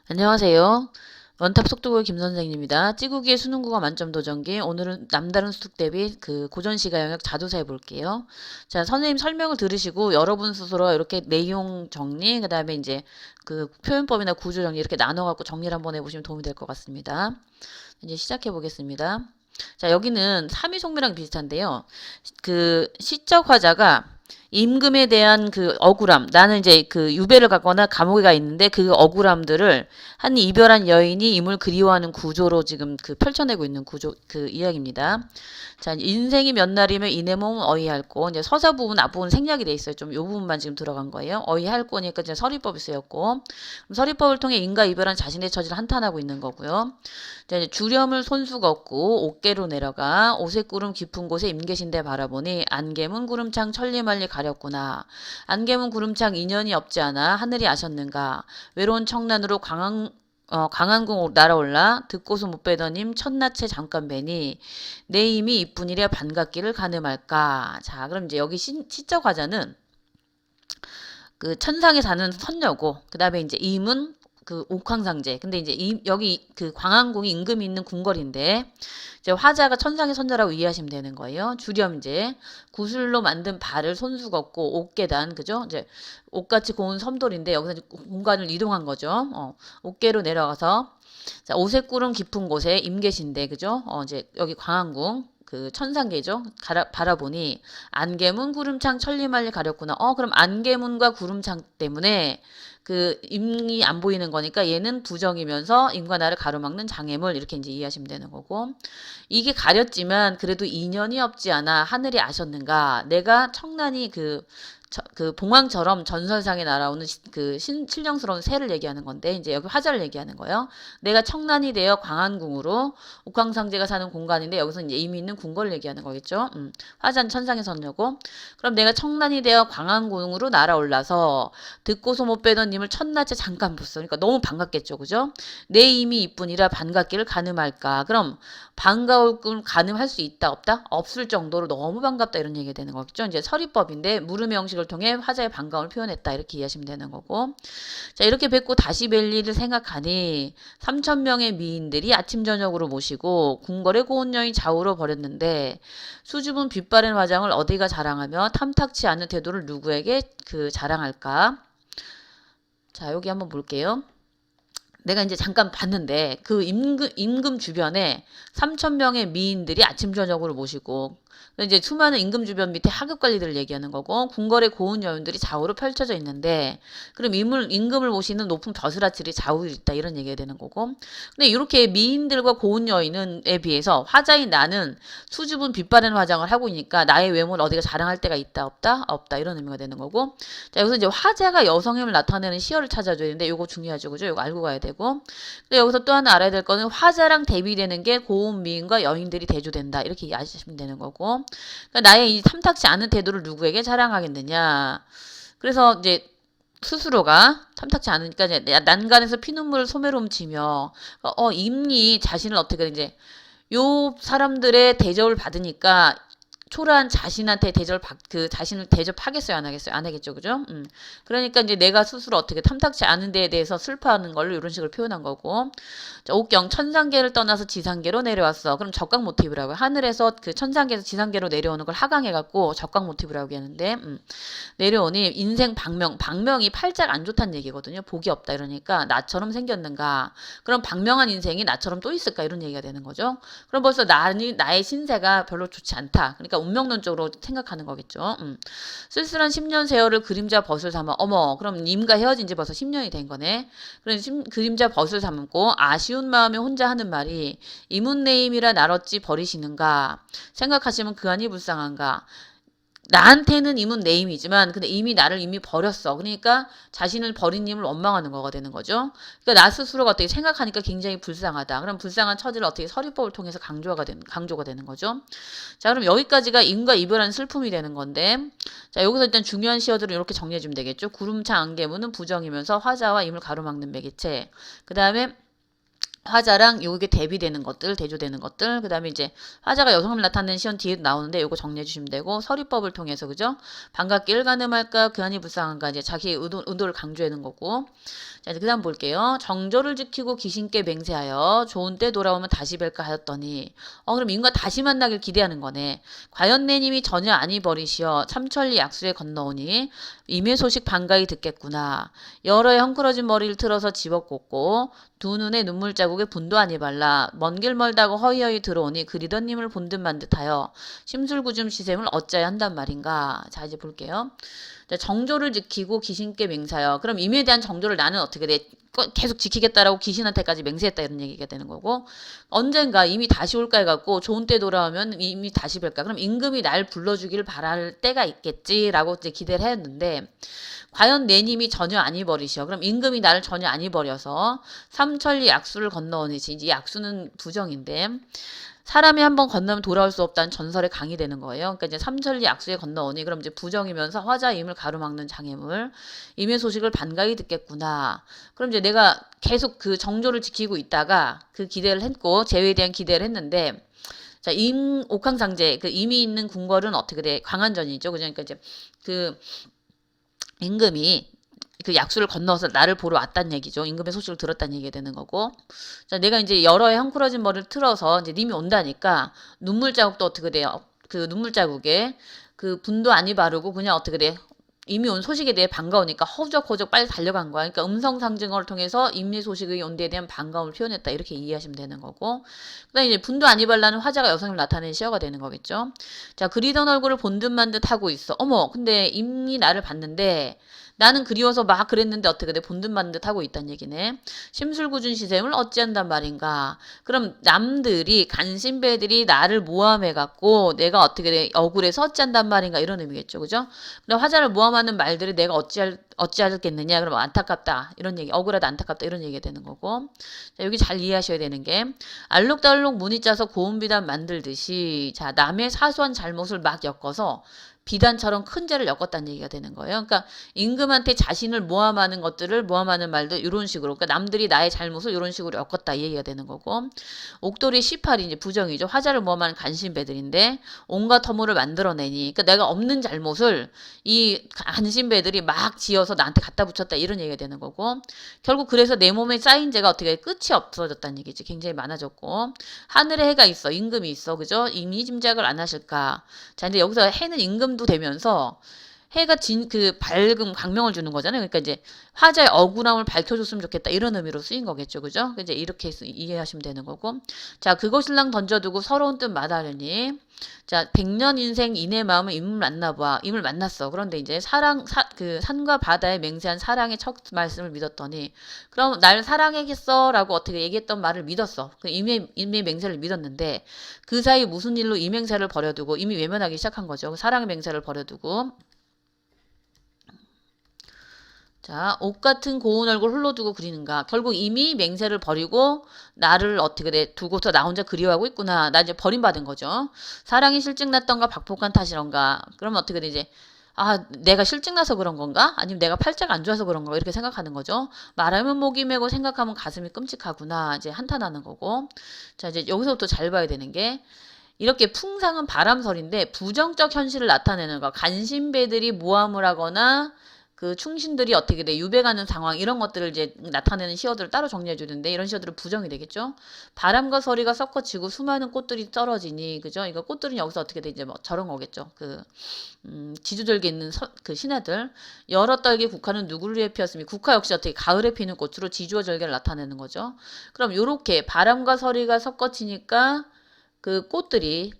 안녕하세요. 원탑 속도고 김선생입니다. 찌구기의 수능국어 만점 도전기. 오늘은 남다른 수특 대비 고전시가 영역 자도사 해볼게요. 자, 선생님 설명을 들으시고 여러분 스스로 이렇게 내용 정리, 그 다음에 이제 그 표현법이나 구조 정리 이렇게 나눠갖고 정리를 한번 해보시면 도움이 될 것 같습니다. 이제 시작해 보겠습니다. 자, 여기는 삼위속미랑 비슷한데요. 그 시적 화자가 임금에 대한 그 억울함, 나는 이제 그 유배를 갔거나 감옥에 가 있는데 그 억울함들을 한 이별한 여인이 임을 그리워하는 구조로 지금 그 펼쳐내고 있는 구조 그 이야기입니다. 자, 인생이 몇 날이면 이내 몸은 어이할꼬. 이제 서사 부분 앞부분 생략이 돼 있어요. 좀 요 부분만 지금 들어간 거예요. 어이할꼬니까 이제 서리법이 쓰였고, 서리법을 통해 인과 이별한 자신의 처지를 한탄하고 있는 거고요. 자, 이제 주렴을 손수 걷고 옥계로 내려가 오색구름 깊은 곳에 임계신데 바라보니 안개문 구름창 천리말리 가렸구나. 안개문 구름창 인연이 없지 않아 하늘이 아셨는가. 외로운 청란으로 강한궁 날아올라 듣고서 못 빼더님 첫낯에 잠깐 뵈니 내 힘이 이뿐이랴 반갑기를 가늠할까. 자, 그럼 이제 여기 시적 화자는 그 천상에 사는 선녀고, 그 다음에 이제 임은 그 옥황상제. 근데 이제 여기 그 광안궁이 임금이 있는 궁궐인데, 이제 화자가 천상의 선녀라고 이해하시면 되는 거예요. 주렴 이제 구슬로 만든 발을 손수 걷고 옥계단, 그죠? 이제 옥같이 고운 섬돌인데 여기서 공간을 이동한 거죠. 옥계로 내려가서 자, 오색구름 깊은 곳에 임계신데, 그죠? 이제 여기 광안궁. 그 천상계죠. 바라보니 안개문 구름창 천리말리 가렸구나. 그럼 안개문과 구름창 때문에 그 임이 안 보이는 거니까 얘는 부정이면서 임과 나를 가로막는 장애물, 이렇게 이제 이해하시면 되는 거고, 이게 가렸지만 그래도 인연이 없지 않아 하늘이 아셨는가. 내가 청란이 그 봉황처럼 전설상에 날아오는 그 신령스러운 새를 얘기하는 건데, 이제 여기 화자를 얘기하는 거예요. 내가 청란이 되어 광안궁으로, 옥황상제가 사는 공간인데 여기서 이제 이미 있는 궁궐을 얘기하는 거겠죠. 화자는 천상의 선녀고, 그럼 내가 청란이 되어 광안궁으로 날아올라서 듣고서 못 빼던 님을 첫낮에 잠깐 봤어. 그러니까 너무 반갑겠죠, 그죠? 내 임이 이뿐이라 반갑기를 가늠할까. 그럼 반가울 걸 가늠할 수 있다 없다? 없을 정도로 너무 반갑다, 이런 얘기가 되는 거겠죠. 이제 서리법인데 물음의 형식을 통해 화자의 반가움을 표현했다, 이렇게 이해하시면 되는 거고. 자, 이렇게 뵙고 다시 뵐 일을 생각하니 3,000명의 미인들이 아침 저녁으로 모시고 궁궐의 고운 여인 좌우로 버렸는데 수줍은 빛바랜 화장을 어디가 자랑하며 탐탁치 않은 태도를 누구에게 그 자랑할까? 자, 여기 한번 볼게요. 내가 이제 잠깐 봤는데 그 임금 주변에 3,000명의 미인들이 아침 저녁으로 모시고, 이제 수많은 임금 주변 밑에 하급 관리들을 얘기하는 거고, 궁궐의 고운 여인들이 좌우로 펼쳐져 있는데, 그럼 임금을 모시는 높은 벼슬아치리 좌우에 있다, 이런 얘기가 되는 거고. 근데 이렇게 미인들과 고운 여인에 비해서 화자인 나는 수줍은 빛바랜 화장을 하고 있으니까 나의 외모를 어디가 자랑할 데가 있다 없다? 없다, 이런 의미가 되는 거고. 자, 여기서 이제 화자가 여성임을 나타내는 시어를 찾아줘야 되는데 요거 중요하죠, 그죠? 요거 알고 가야 되고. 근데 여기서 또 하나 알아야 될 거는 화자랑 대비되는 게 고운 미인과 여인들이 대조된다, 이렇게 아시면 되는 거고. 그러니까 나의 이 탐탁지 않은 태도를 누구에게 자랑하겠느냐. 그래서 이제 스스로가 탐탁지 않으니까 이제 난간에서 피눈물을 소매로 훔치며 임리 자신을 어떻게 이제 요 사람들의 대접을 받으니까 초라한 자신한테 자신을 대접하겠어요, 안 하겠어요? 안 하겠죠, 그죠? 그러니까 이제 내가 스스로 어떻게 탐탁치 않은 데에 대해서 슬퍼하는 걸로 이런 식으로 표현한 거고. 자, 옥경 천상계를 떠나서 지상계로 내려왔어. 그럼 적각 모티브라고. 하늘에서 그 천상계에서 지상계로 내려오는 걸 하강해갖고 적각 모티브라고 하는데, 내려오니 인생 방명이 팔자가 안 좋다는 얘기거든요. 복이 없다, 이러니까 나처럼 생겼는가. 그럼 방명한 인생이 나처럼 또 있을까, 이런 얘기가 되는 거죠. 그럼 벌써 나의 신세가 별로 좋지 않다. 그러니까 운명론적으로 생각하는 거겠죠. 쓸쓸한 10년 세월을 그림자 벗을 삼아, 어머, 그럼 님과 헤어진 지 벌써 10년이 된 거네. 그래서 그림자 벗을 삼고 아쉬운 마음에 혼자 하는 말이 이문내임이라 날 어찌 버리시는가. 생각하시면 그안이 불쌍한가. 나한테는 임은 내 임이지만 근데 이미 나를 이미 버렸어. 그러니까 자신을 버린 임을 원망하는 거가 되는 거죠. 그러니까 나 스스로가 어떻게 생각하니까 굉장히 불쌍하다. 그럼 불쌍한 처지를 어떻게 서리법을 통해서 강조가 되는 거죠. 자, 그럼 여기까지가 임과 이별한 슬픔이 되는 건데, 자, 여기서 일단 중요한 시어들을 이렇게 정리해 주면 되겠죠. 구름차 안개무는 부정이면서 화자와 임을 가로막는 매개체. 그 다음에 화자랑 요게 대비되는 것들, 대조되는 것들, 그 다음에 이제 화자가 여성을 나타내는 시연 뒤에 나오는데 요거 정리해 주시면 되고, 서리법을 통해서, 그죠? 반갑게 일가늠할까, 그한이 불쌍한가, 이제 자기 의도를 강조하는 거고. 자, 그 다음 볼게요. 정조를 지키고 귀신께 맹세하여 좋은 때 돌아오면 다시 뵐까 하였더니, 그럼 인과 다시 만나길 기대하는 거네. 과연 내님이 전혀 아니 버리시어 삼천리 약수에 건너오니 임의 소식 반가이 듣겠구나. 여러 해 헝클어진 머리를 틀어서 집어꽂고 두 눈에 눈물 자국에 분도 아니 발라 먼 길 멀다고 허이허이 들어오니 그리던 님을 본 듯 만 듯하여 심술구줌 시샘을 어찌하여 한단 말인가. 자, 이제 볼게요. 자, 정조를 지키고 귀신께 맹사여. 그럼 임에 대한 정조를 나는 어떻게 돼? 계속 지키겠다라고 귀신한테까지 맹세했다 이런 얘기가 되는 거고, 언젠가 이미 다시 올까 해갖고 좋은 때 돌아오면 이미 다시 뵐까. 그럼 임금이 날 불러주기를 바랄 때가 있겠지라고 이제 기대를 했는데, 과연 내 님이 전혀 안 잊어버리셔. 그럼 임금이 나를 전혀 안 잊어버려서 삼천리 약수를 건너오니, 이제 약수는 부정인데, 사람이 한번 건너면 돌아올 수 없다는 전설에 강의되는 거예요. 그러니까 이제 삼천리 약수에 건너오니, 그럼 이제 부정이면서 화자 임을 가로막는 장애물, 임의 소식을 반가이 듣겠구나. 그럼 이제 내가 계속 그 정조를 지키고 있다가 그 기대를 했고, 제외에 대한 기대를 했는데, 자, 옥황상제, 그 임이 있는 궁궐은 어떻게 돼? 광안전이죠. 그러니까 이제 그 임금이 그 약수를 건너서 나를 보러 왔단 얘기죠. 임금의 소식을 들었다는 얘기가 되는 거고. 자, 내가 이제 여러 해 헝클어진 머리를 틀어서 이제 님이 온다니까 눈물 자국도 어떻게 돼요? 그 눈물 자국에 그 분도 아니 바르고 그냥 어떻게 돼? 이미 온 소식에 대해 반가우니까 허우적허우적 빨리 달려간 거야. 그러니까 음성 상징어를 통해서 임의 소식의 온 데에 대한 반가움을 표현했다. 이렇게 이해하시면 되는 거고. 그다음에 이제 분도 아니 발라는 화자가 여성을 나타내는 시어가 되는 거겠죠. 자, 그리던 얼굴을 본 듯만 듯 하고 있어. 어머, 근데 임이 나를 봤는데 나는 그리워서 막 그랬는데 어떻게 돼? 본 듯만 듯 하고 있다는 얘기네. 심술구준 시샘을 어찌한단 말인가. 그럼 남들이 간신배들이 나를 모함해갖고 내가 어떻게 돼? 억울해서 어찌한단 말인가 이런 의미겠죠. 그죠? 근데 화자를 모함하는 말들이 내가 어찌하겠느냐. 그럼 안타깝다. 이런 얘기. 억울하다 안타깝다 이런 얘기가 되는 거고. 자, 여기 잘 이해하셔야 되는 게 알록달록 무늬 짜서 고운 비단 만들듯이 자, 남의 사소한 잘못을 막 엮어서 비단처럼 큰 죄를 엮었다는 얘기가 되는 거예요. 그러니까 임금한테 자신을 모함하는 것들을 모함하는 말도 이런 식으로, 그러니까 남들이 나의 잘못을 이런 식으로 엮었다 이 얘기가 되는 거고, 옥돌이 18이 이제 부정이죠. 화자를 모함하는 간신배들인데 온갖 허물을 만들어내니, 그러니까 내가 없는 잘못을 이 간신배들이 막 지어서 나한테 갖다 붙였다 이런 얘기가 되는 거고, 결국 그래서 내 몸에 쌓인 죄가 어떻게 끝이 없어졌다는 얘기지. 굉장히 많아졌고, 하늘에 해가 있어, 임금이 있어, 그죠? 임의 짐작을 안 하실까. 자, 근데 여기서 해는 임금도 되면서 해가 그 밝음 광명을 주는 거잖아요. 그러니까 이제 화자의 억울함을 밝혀줬으면 좋겠다 이런 의미로 쓰인 거겠죠, 그죠? 이제 이렇게 이해하시면 되는 거고. 자, 그것일랑 던져두고 서러운 뜻 마다하려니. 자, 100년 인생 이내 마음은 임을 만나봐. 임을 만났어. 그런데 이제 그 산과 바다에 맹세한 사랑의 첫 말씀을 믿었더니, 그럼 날 사랑하겠어라고 어떻게 얘기했던 말을 믿었어. 그 임의 맹세를 믿었는데 그 사이 무슨 일로 이 맹세를 버려두고 이미 외면하기 시작한 거죠. 사랑의 맹세를 버려두고. 자, 옷 같은 고운 얼굴 홀로 두고 그리는가. 결국 이미 맹세를 버리고 나를 어떻게 돼 두고서 나 혼자 그리워하고 있구나. 나 이제 버림받은 거죠. 사랑이 실증났던가 박복한 탓이런가. 그러면 어떻게 되지? 아, 내가 실증나서 그런 건가? 아니면 내가 팔자가 안 좋아서 그런 건가? 이렇게 생각하는 거죠. 말하면 목이 메고 생각하면 가슴이 끔찍하구나. 이제 한탄하는 거고. 자, 이제 여기서부터 잘 봐야 되는 게, 이렇게 풍상은 바람설인데 부정적 현실을 나타내는 거. 간신배들이 모함을 하거나 그 충신들이 어떻게 돼 유배가는 상황 이런 것들을 이제 나타내는 시어들을 따로 정리해 주는데, 이런 시어들은 부정이 되겠죠. 바람과 서리가 섞어지고 수많은 꽃들이 떨어지니, 그죠? 이거 꽃들은 여기서 어떻게 돼 이제 뭐 저런 거겠죠. 그 지주절기 있는 그 신하들, 여러 딸기 국화는 누구를 위해 피었으며, 국화 역시 어떻게 가을에 피는 꽃으로 지주와 절개를 나타내는 거죠. 그럼 요렇게 바람과 서리가 섞어지니까 그 꽃들이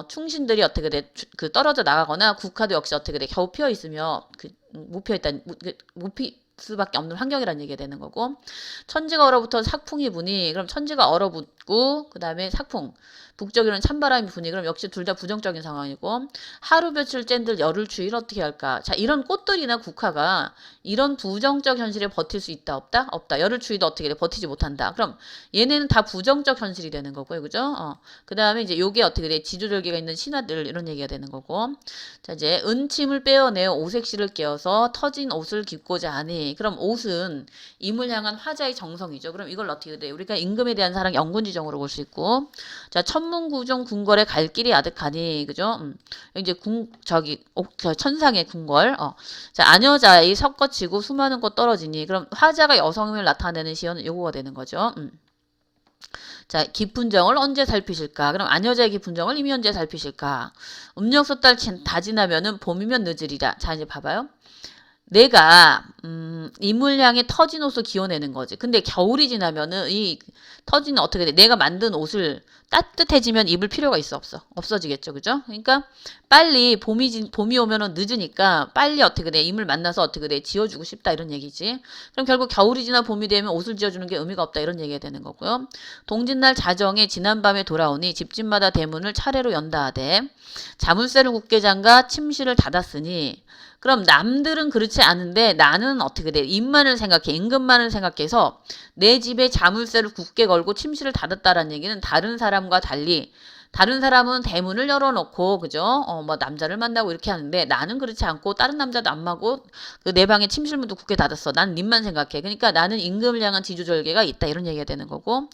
충신들이 어떻게 돼, 그 떨어져 나가거나 국화도 역시 어떻게 돼, 겨우 피어 있으며 못 피어 있다, 못 피 수밖에 없는 환경이라는 얘기가 되는 거고, 천지가 얼어붙어 삭풍이 부니, 그럼 천지가 얼어붙고 그 다음에 삭풍, 북쪽에는 찬바람이 부니 그럼 역시 둘 다 부정적인 상황이고 하루 며칠 쨘들 열흘 주일 어떻게 할까? 자 이런 꽃들이나 국화가 이런 부정적 현실에 버틸 수 있다 없다? 없다. 열흘 추위도 어떻게 돼? 버티지 못한다. 그럼 얘네는 다 부정적 현실이 되는 거고요. 그죠? 그 다음에 이제 요게 어떻게 돼? 지조절개가 있는 신하들 이런 얘기가 되는 거고 자 이제 은침을 빼어내어 오색실을 깨어서 터진 옷을 깁고자 하니 그럼 옷은 임을 향한 화자의 정성이죠. 그럼 이걸 어떻게 돼? 우리가 임금에 대한 사랑 영군지정으로 볼 수 있고 자 천문구종 궁궐에 갈 길이 아득하니 그죠? 이제 천상의 궁궐 자 아녀자의 섞어치고 수많은 꽃 떨어지니 그럼 화자가 여성임을 나타내는 시어는 요거가 되는 거죠. 자, 깊은 정을 언제 살피실까? 그럼 아녀자의 깊은 정을 이미 언제 살피실까? 음력서 달 다 지나면은 봄이면 늦으리라. 자, 이제 봐봐요. 내가 이물 향해 터진 옷을 기어내는 거지. 근데 겨울이 지나면은 이 터지는 어떻게 돼? 내가 만든 옷을 따뜻해지면 입을 필요가 있어 없어? 없어지겠죠. 그죠? 그러니까 빨리 봄이 오면은 늦으니까 빨리 어떻게 돼? 임을 만나서 어떻게 돼? 지어주고 싶다 이런 얘기지. 그럼 결국 겨울이 지나 봄이 되면 옷을 지어주는 게 의미가 없다 이런 얘기가 되는 거고요. 동짓날 자정에 지난밤에 돌아오니 집집마다 대문을 차례로 연다 하되 자물쇠를 굳게 잠가 침실을 닫았으니 그럼 남들은 그렇지 않은데 나는 어떻게 돼? 임만을 생각해. 임금만을 생각해서 내 집에 자물쇠를 굳게 걸고 침실을 닫았다라는 얘기는 다른 사람과 달리 다른 사람은 대문을 열어놓고 그죠? 뭐 남자를 만나고 이렇게 하는데 나는 그렇지 않고 다른 남자도 안 마고 그 내 방에 침실문도 굳게 닫았어. 난 님만 생각해. 그러니까 나는 임금을 향한 지주절개가 있다 이런 얘기가 되는 거고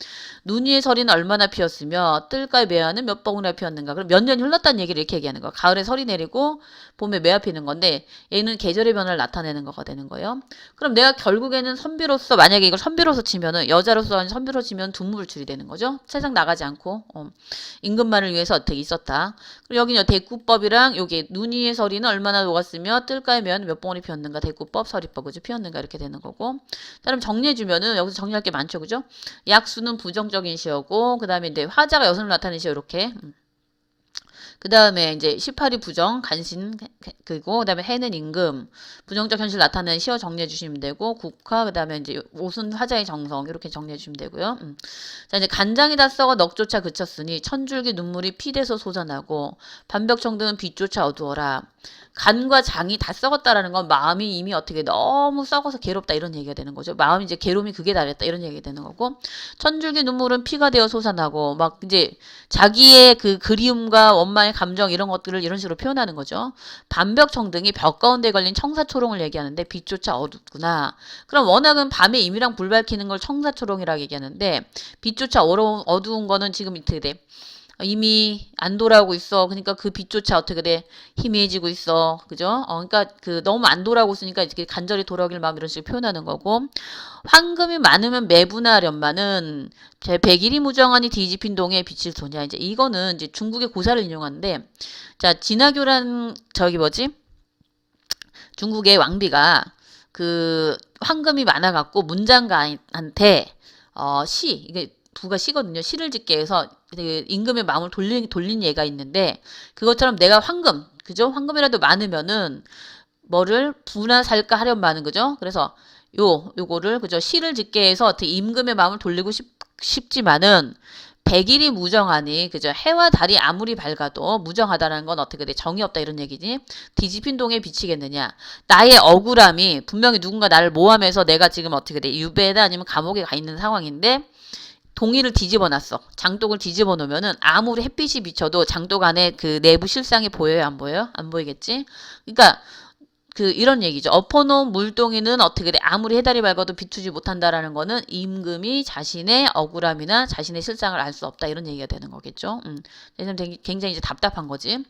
눈 위에 서리는 얼마나 피었으며 뜰가에 매화는 몇 봉이나 피었는가. 그럼 몇 년이 흘렀다는 얘기를 이렇게 얘기하는 거야. 가을에 설이 내리고 봄에 매화 피는 건데 얘는 계절의 변화를 나타내는 거가 되는 거예요. 그럼 내가 결국에는 선비로서 만약에 이걸 선비로서 치면은 여자로서 아닌 선비로 치면 두무불출이 되는 거죠. 세상 나가지 않고 임금만을 위해서 어떻게 있었다. 그리고 여기는 대구법이랑 여기 눈 위의 서리는 얼마나 녹았으며 뜰가에 매화는 몇 봉오리 피었는가. 대구법, 서리법 그죠? 피었는가 이렇게 되는 거고. 그럼 정리해주면은 여기서 정리할 게 많죠, 그죠? 약수는 부정적인 시어고 그 다음에 이제 화자가 여성을 나타내는 시어 이렇게. 그 다음에 이제 18이 부정, 간신, 그리고 그 다음에 해는 임금, 부정적 현실 나타내는 시어 정리해 주시면 되고, 국화, 그 다음에 이제 옷은 화자의 정성, 이렇게 정리해 주시면 되고요. 자, 이제 간장이 다 썩어 넋조차 그쳤으니, 천줄기 눈물이 피대서 솟아나고, 반벽청등은 빛조차 어두워라. 간과 장이 다 썩었다라는 건 마음이 이미 어떻게 너무 썩어서 괴롭다 이런 얘기가 되는 거죠. 마음이 이제 괴로움이 극에 달했다 이런 얘기가 되는 거고 천줄기 눈물은 피가 되어 솟아나고 막 이제 자기의 그 그리움과 원망의 감정 이런 것들을 이런 식으로 표현하는 거죠. 반벽청등이 벽 가운데 걸린 청사초롱을 얘기하는데 빛조차 어둡구나. 그럼 워낙은 밤에 임이랑 불 밝히는 걸 청사초롱이라고 얘기하는데 빛조차 어두운 거는 지금 어떻게 돼? 이미 안 돌아오고 있어. 그러니까 그 빛조차 어떻게 돼? 희미해지고 있어. 그죠? 그러니까 그 너무 안 돌아오고 있으니까 이렇게 간절히 돌아오길 마음 이런 식으로 표현하는 거고. 황금이 많으면 매분하련마는 제 백일이 무정하니 뒤집힌 동에 빛을 쏘냐. 이제 이거는 이제 중국의 고사를 인용하는데 자, 진화교란 저기 뭐지? 중국의 왕비가 그 황금이 많아갖고 문장가한테 이게 부가 시거든요. 시를 짓게 해서 임금의 마음을 돌린 예가 있는데 그것처럼 내가 황금, 그죠? 황금이라도 많으면은 뭐를 부나 살까 하련마는 그죠? 그래서 요거를 그죠? 시를 짓게 해서 어떻게 임금의 마음을 돌리고 싶지만은 백일이 무정하니 그죠? 해와 달이 아무리 밝아도 무정하다는 건 어떻게 돼? 정이 없다 이런 얘기지. 뒤집힌 동에 비치겠느냐. 나의 억울함이 분명히 누군가 나를 모함해서 내가 지금 어떻게 돼? 유배다 아니면 감옥에 가 있는 상황인데 동이를 뒤집어 놨어. 장독을 뒤집어 놓으면은 아무리 햇빛이 비쳐도 장독 안에 그 내부 실상이 보여요? 안 보여요? 안 보이겠지? 그러니까 이런 얘기죠. 엎어놓은 물동이는 어떻게 돼? 아무리 해달이 밝아도 비추지 못한다라는 거는 임금이 자신의 억울함이나 자신의 실상을 알 수 없다. 이런 얘기가 되는 거겠죠. 굉장히 이제 답답한 거지.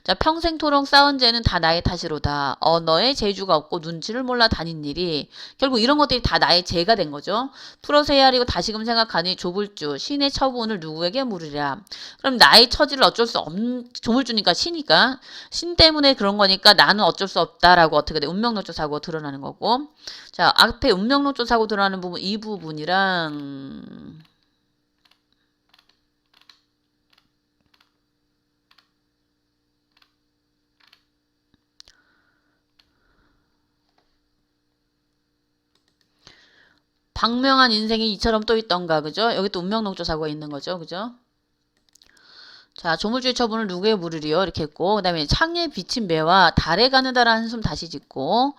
자, 평생토록 싸운 죄는 다 나의 탓이로다. 언어에 재주가 없고 눈치를 몰라 다닌 일이 결국 이런 것들이 다 나의 죄가 된 거죠. 풀어서 헤아리고 다시금 생각하니 조불주 신의 처분을 누구에게 물으랴. 그럼 나의 처지를 어쩔 수 없는 조물주니까 신이니까 신 때문에 그런 거니까 나는 어쩔 수 없다라고 어떻게 돼? 운명론적 사고가 드러나는 거고. 자, 앞에 운명론적 사고 드러나는 부분 이 부분이랑 방명한 인생이 이처럼 또 있던가 그죠? 여기 또 운명론적 사고가 있는 거죠. 그죠? 자, 조물주의 처분을 누구에 물으리요? 이렇게 했고, 그 다음에 창에 비친 매와 달에 가느다라는 한숨 다시 짓고,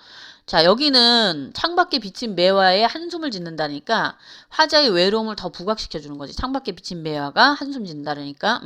자, 여기는 창밖에 비친 매화에 한숨을 짓는다니까 화자의 외로움을 더 부각시켜주는 거지. 창밖에 비친 매화가 한숨 짓는다니까.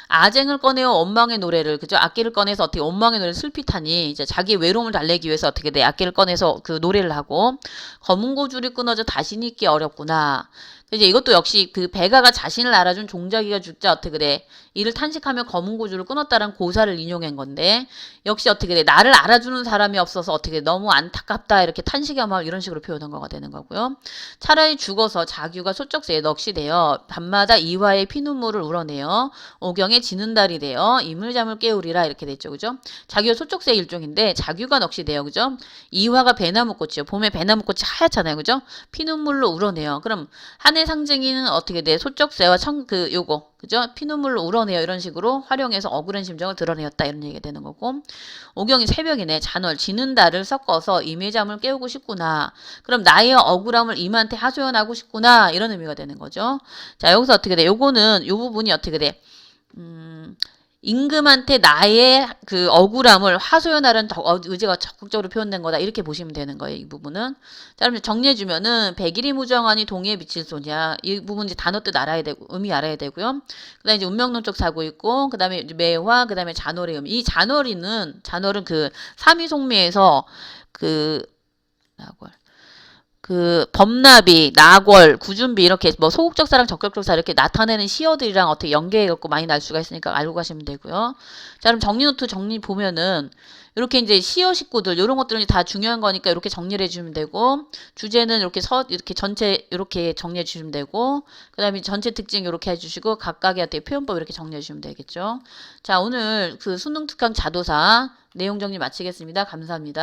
아쟁을 꺼내어 원망의 노래를, 그죠? 악기를 꺼내서 어떻게 원망의 노래를 슬피타니, 이제 자기 외로움을 달래기 위해서 어떻게 돼? 악기를 꺼내서 그 노래를 하고, 검은 고줄이 끊어져 다시 잊기 어렵구나. 이제 이것도 역시 그 베가가 자신을 알아준 종자기가 죽자 어떻게 돼? 이를 탄식하며 검은 고줄을 끊었다는 고사를 인용한 건데 역시 어떻게 돼? 나를 알아주는 사람이 없어서 어떻게 돼? 너무 안타깝다 이렇게 탄식하며 이런 식으로 표현한 거가 되는 거고요. 차라리 죽어서 자규가 소쩍새에 넋이 되어 밤마다 이화의 피눈물을 우러내어 오경에 지는 달이 되어 이물잠을 깨우리라 이렇게 됐죠. 그죠? 자규가 소쩍새의 일종인데 자규가 넋이 돼요. 그죠? 이화가 배나무꽃이요. 봄에 배나무꽃이 하얗잖아요. 그죠? 피눈물로 우러내요. 그럼 한해 상징이는 어떻게 돼? 소쩍새와 요거 그죠? 피눈물로 우러내요. 이런 식으로 활용해서 억울한 심정을 드러내었다. 이런 얘기가 되는 거고 오경이 새벽이네. 잔월 지는 달을 섞어서 임의 잠을 깨우고 싶구나. 그럼 나의 억울함을 임한테 하소연하고 싶구나. 이런 의미가 되는 거죠. 자 여기서 어떻게 돼? 요거는 요 부분이 어떻게 돼? 임금한테 나의 그 억울함을 하소연하려는 의지가 적극적으로 표현된 거다. 이렇게 보시면 되는 거예요. 이 부분은. 자, 그럼 정리해주면은 백일이 무정하니 동해에 비칠 소냐. 이 부분 이제 단어 뜻 알아야 되고, 의미 알아야 되고요. 그 다음에 이제 운명론적 사고 있고, 그 다음에 매화, 그 다음에 잔월의 의미. 이 잔월은 그 삼위송미에서 그 범나비, 나궐, 구준비 이렇게 뭐 소극적사랑 적극적사 이렇게 나타내는 시어들이랑 어떻게 연계해갖고 많이 날 수가 있으니까 알고 가시면 되고요. 자 그럼 정리노트 정리 보면은 이렇게 이제 시어 식구들 이런 것들은 다 중요한 거니까 이렇게 정리를 해주면 되고 주제는 이렇게 전체 이렇게 정리해 주시면 되고 그 다음에 전체 특징 이렇게 해주시고 각각의 어떻게 표현법 이렇게 정리해 주시면 되겠죠. 자 오늘 그 수능 특강 자도사 내용 정리 마치겠습니다. 감사합니다.